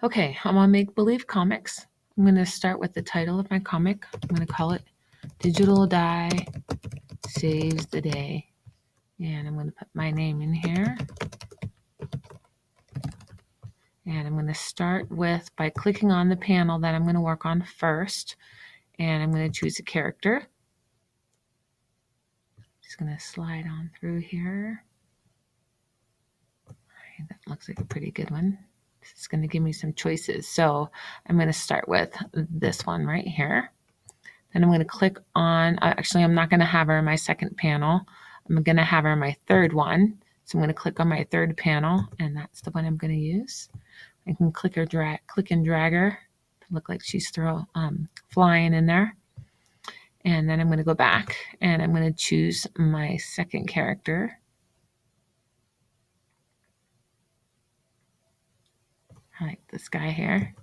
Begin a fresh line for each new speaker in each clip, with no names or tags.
Okay, I'm on Make Believe Comics. I'm going to start with the title of my comic. I'm going to call it Digital Die Saves the Day. And I'm going to put my name in here. And I'm going to start with by clicking on the panel that I'm going to work on first. And I'm going to choose a character. Just going to slide on through here. Okay, that looks like a pretty good one. This is going to give me some choices. So I'm going to start with this one right here. Then I'm going to click on, actually, I'm not going to have her in my second panel. I'm going to have her in my third one. So I'm going to click on my third panel, and that's the one I'm going to use. I can click and drag her to look like she's flying in there. And then I'm going to go back, and I'm going to choose my second character. I like this guy here.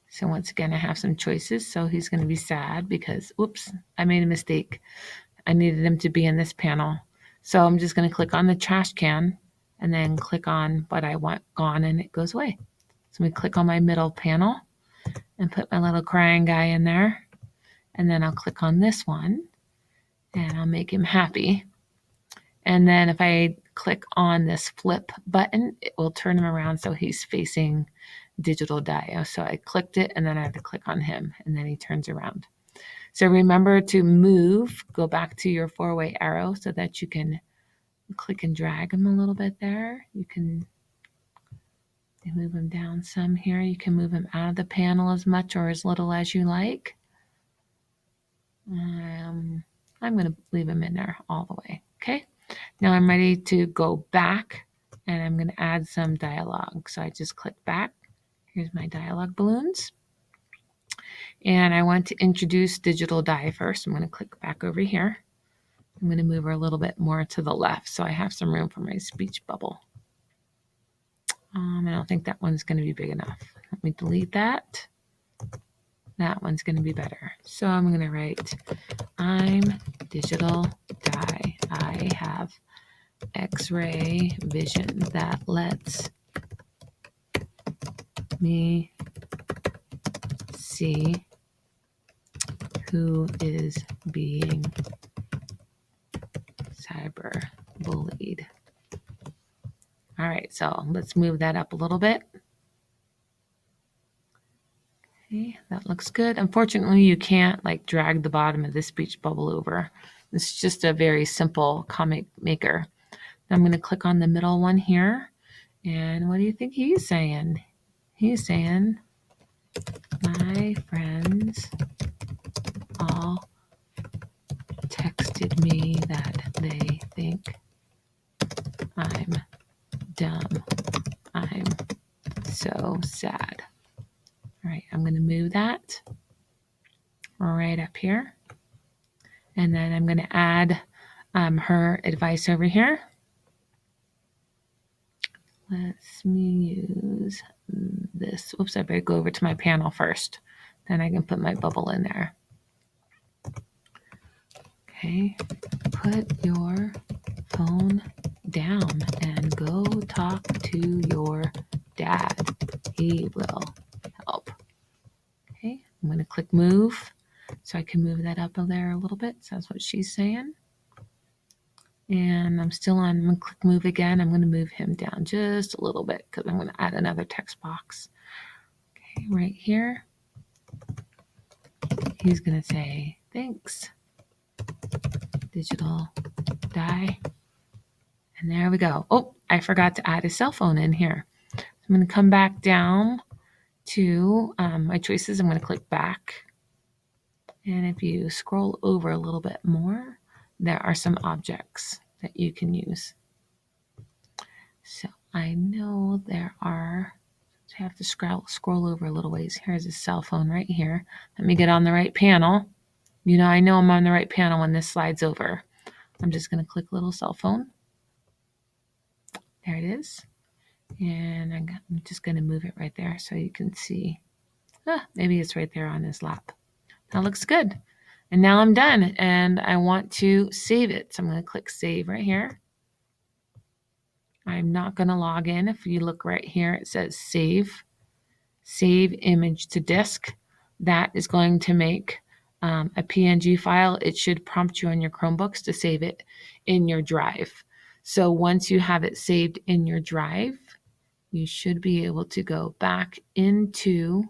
So once again, I have some choices. So he's going to be sad because, oops, I made a mistake. I needed him to be in this panel. So I'm just going to click on the trash can and then click on what I want gone, and it goes away. So we click on my middle panel and put my little crying guy in there. And then I'll click on this one and I'll make him happy. And then if I click on this flip button, it will turn him around so he's facing Digital Die. So I clicked it, and then I have to click on him, and then he turns around. So remember to move, go back to your four-way arrow so that you can click and drag him a little bit there. You can move him down some here. You can move him out of the panel as much or as little as you like. I'm going to leave him in there all the way. Okay. Now I'm ready to go back, and I'm going to add some dialogue. So I just click back. Here's my dialogue balloons. And I want to introduce Digital Die first. I'm going to click back over here. I'm going to move her a little bit more to the left so I have some room for my speech bubble. I don't think that one's going to be big enough. Let me delete that. That one's going to be better. So I'm going to write, I'm Digital Die. I have X-ray vision that lets me see who is being cyber bullied. All right, so let's move that up a little bit. Okay, that looks good. Unfortunately, you can't drag the bottom of this speech bubble over. It's just a very simple comic maker. I'm going to click on the middle one here. And what do you think he's saying? He's saying, my friends all texted me that they think I'm dumb. I'm so sad. All right, I'm going to move that right up here. And then I'm going to add her advice over here. Let's use this. Oops, I better go over to my panel first. Then I can put my bubble in there. Okay, put your phone down and go talk to your dad. He will help. Okay, I'm going to click move so I can move that up there a little bit. So that's what she's saying. And I'm still on, I'm going to click move again. I'm going to move him down just a little bit because I'm going to add another text box. Okay, right here. He's going to say, thanks, Digital Die. And there we go. Oh, I forgot to add a cell phone in here. I'm going to come back down to my choices. I'm going to click back. And if you scroll over a little bit more, there are some objects that you can use. So I know there are, I have to scroll over a little ways. Here's a cell phone right here. Let me get on the right panel. You know, I know I'm on the right panel when this slides over. I'm just going to click little cell phone. There it is. And I'm just going to move it right there so you can see. Maybe it's right there on his lap. That looks good. And now I'm done, and I want to save it. So I'm going to click save right here. I'm not going to log in. If you look right here, it says save. save image to disk. That is going to make a PNG file. It should prompt you on your Chromebooks to save it in your drive. So once you have it saved in your drive, you should be able to go back into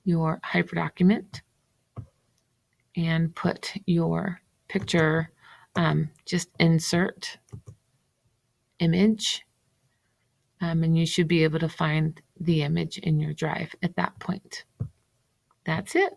your hyperdocument and put your picture, just insert image, and you should be able to find the image in your drive at that point. That's it.